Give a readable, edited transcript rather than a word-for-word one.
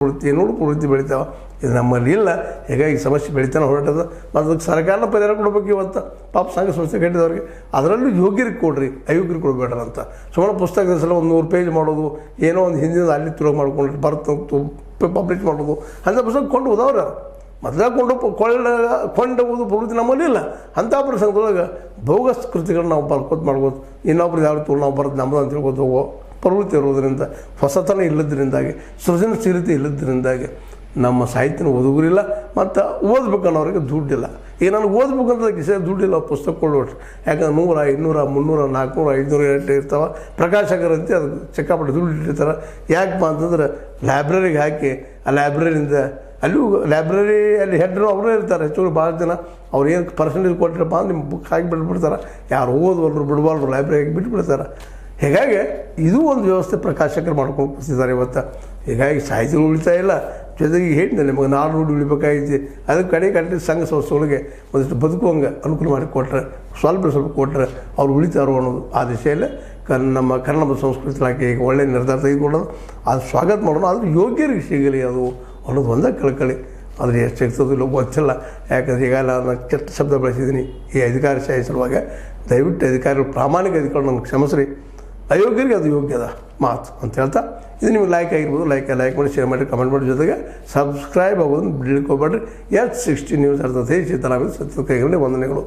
ಪ್ರವೃತ್ತಿ ಬೆಳಿತಾವೆ. ಇದು ನಮ್ಮಲ್ಲಿ ಇಲ್ಲ. ಹೀಗಾಗಿ ಸಮಸ್ಯೆ ಬೆಳಿತಾನೆ ಹೊರಟದ. ಮತ್ತು ಅದಕ್ಕೆ ಸರ್ಕಾರನ ಪರಿಹಾರ ಕೊಡಬೇಕು. ಇವತ್ತು ಪಾಪ ಸಂಘ ಸಂಸ್ಥೆ ಕಟ್ಟಿದವ್ರಿಗೆ ಅದರಲ್ಲೂ ಯೋಗ್ಯರಿಗೆ ಕೊಡ್ರಿ, ಅಯೋಗ್ಯರಿಗೆ ಕೊಡಬೇಡ್ರಿ ಅಂತ. ಸುಮ್ಮನೆ ಪುಸ್ತಕದ ಸಲ ಒಂದು 100 ಪೇಜ್ ಮಾಡೋದು, ಏನೋ ಒಂದು ಹಿಂದಿನ ಅಲ್ಲಿ ತುರುಗಿ ಮಾಡ್ಕೊಂಡ್ರೆ ಪಬ್ಲಿಷ್ ಮಾಡೋದು, ಅಂಥ ಪುಸ್ತಕ ಕೊಂಡು ಹೋದವ್ರು ಮೊದಲೇ ಕೊಂಡು ಹೋಗೋದು ಪ್ರವೃತ್ತಿ ನಮ್ಮಲ್ಲಿ ಇಲ್ಲ. ಅಂಥ ಪ್ರಸಂಗದೊಳಗೆ ಬೋಗಸ್ ಕೃತಿಗಳನ್ನ ನಾವು ಬರ್ಕೋತ ಮಾಡ್ಬೋದು, ಇನ್ನೊಬ್ರದ್ದು ಯಾವ ತೊಗೊಂಡು ನಾವು ಬರೋದು ನಮ್ಮದು ಅಂತ ಹೇಳ್ಬೋದು ಹೋಗೋ ಪ್ರವೃತ್ತಿ ಇರೋದರಿಂದ, ಹೊಸತನ ಇಲ್ಲದ್ರಿಂದಾಗಿ, ಸೃಜನಶೀಲತೆ ಇಲ್ಲದ್ರಿಂದಾಗಿ ನಮ್ಮ ಸಾಹಿತ್ಯನ ಓದುಗರಿಲ್ಲ. ಮತ್ತು ಓದ್ಬೇಕನ್ನೋರಿಗೆ ದುಡ್ಡಿಲ್ಲ. ಈಗ ನನಗೆ ಓದ್ಬೇಕಂತ ಕಿಸೆ ದುಡ್ಡಿಲ್ಲ ಪುಸ್ತಕ ಕೊಳ್ಳೋಷ್ಟು. ಯಾಕಂದ್ರೆ 100, 200, 300, 400, 500 ರೇಟ್ ಇರ್ತಾವೆ. ಪ್ರಕಾಶಕರಂತೆ ಅದಕ್ಕೆ ಸಿಕ್ಕಾಪಟ್ಟೆ ದುಡ್ಡು ಇಟ್ಟಿರ್ತಾರೆ. ಯಾಕಪ್ಪ ಅಂತಂದ್ರೆ ಲೈಬ್ರರಿಗೆ ಹಾಕಿ ಆ ಲೈಬ್ರರಿಯಿಂದ ಅಲ್ಲೂ ಅಲ್ಲಿ ಹೆಡ್ರು ಅವರೇ ಇರ್ತಾರೆ. ಹೆಚ್ಚು ಭಾಳ ಜನ ಅವ್ರು ಏನು ಪರ್ಸೆಂಟೇಜ್ ಕೊಟ್ಟಿರಪ್ಪ ಅಂದ್ರೆ ನಿಮ್ಮ ಬುಕ್ ಹಾಕಿ ಬಿಟ್ಬಿಡ್ತಾರೆ. ಯಾರು ಓದುವಲ್ರು ಬಿಡಬಾರ್ದು, ಲೈಬ್ರರಿಗೆ ಬಿಟ್ಬಿಡ್ತಾರೆ. ಹೀಗಾಗಿ ಇದು ಒಂದು ವ್ಯವಸ್ಥೆ ಪ್ರಕಾಶಕರು ಮಾಡ್ಕೊಂಡು ಕೂತಿದ್ದಾರೆ ಇವತ್ತು. ಹೀಗಾಗಿ ಸಾಹಿತ್ಯ ಉಳಿತಾ ಇಲ್ಲ. ಜೊತೆಗೆ ಹೇಳಿದೆ ನಿಮಗೆ ನಾಡು ನುಡಿ ಉಳಿಬೇಕಾಗಿತ್ತು. ಅದಕ್ಕೆ ಕಡೆ ಸಂಘ ಸಂಸ್ಥೆಗಳಿಗೆ ಒಂದಿಷ್ಟು ಬದುಕುವಂಗೆ ಅನುಕೂಲ ಮಾಡಿ ಕೊಟ್ಟರೆ, ಸ್ವಲ್ಪ ಕೊಟ್ಟರೆ ಅವ್ರು ಉಳಿತಾರೋ ಅನ್ನೋದು ಆ ದಿಶೆಯಲ್ಲೇ ನಮ್ಮ ಕನ್ನಡ ಸಂಸ್ಕೃತಿ ಇಲಾಖೆ ಈಗ ಒಳ್ಳೆಯ ನಿರ್ಧಾರ ತೆಗೆದುಕೊಳ್ಳೋದು, ಅದು ಸ್ವಾಗತ ಮಾಡೋದು. ಆದರೆ ಯೋಗ್ಯರಿಗೆ ಸಿಗಲಿ ಅದು ಅನ್ನೋದು ಒಂದೇ ಕಳ್ಕಳಿ. ಆದರೆ ಎಷ್ಟು ಸಿಗ್ತದೋ ಇಲ್ಲ ಗೊತ್ತಿಲ್ಲ. ಯಾಕಂದರೆ ಈಗ ನಾನು ಕೆಟ್ಟ ಶಬ್ದ ಬಳಸಿದ್ದೀನಿ ಈ ಅಧಿಕಾರಶಾಹಿ ಸಲುವಾಗಿ. ದಯವಿಟ್ಟು ಅಧಿಕಾರಿಗಳು, ಪ್ರಾಮಾಣಿಕ ಅಧಿಕಾರಿಗಳು ನನಗೆ ಕ್ಷಮಿಸ್ರಿ. ಅಯೋಗ್ಯರಿಗೆ ಅದು ಯೋಗ್ಯದ ಮಾತು ಅಂತ ಹೇಳ್ತಾ, ಇದು ನಿಮಗೆ ಲೈಕ್ ಆಗಿರ್ಬೋದು. ಲೈಕ್ ಮಾಡಿ, ಶೇರ್ ಮಾಡಿ, ಕಮೆಂಟ್ ಮಾಡಿ. ಜೊತೆಗೆ ಸಬ್ಸ್ಕ್ರೈಬ್ ಆಗೋದನ್ನು ಬಿಡ್ಲಿಕ್ಕೆ ಹೋಗ್ಬೇಡ್ರಿ. S60 ನ್ಯೂಸ್ ಅರ್ಥತೆ ಸಿದ್ದರಾಮಯ್ಯ ಸತ್ಯ ಕೈಗೊಂಡೆ ವಂದನೆಗಳು.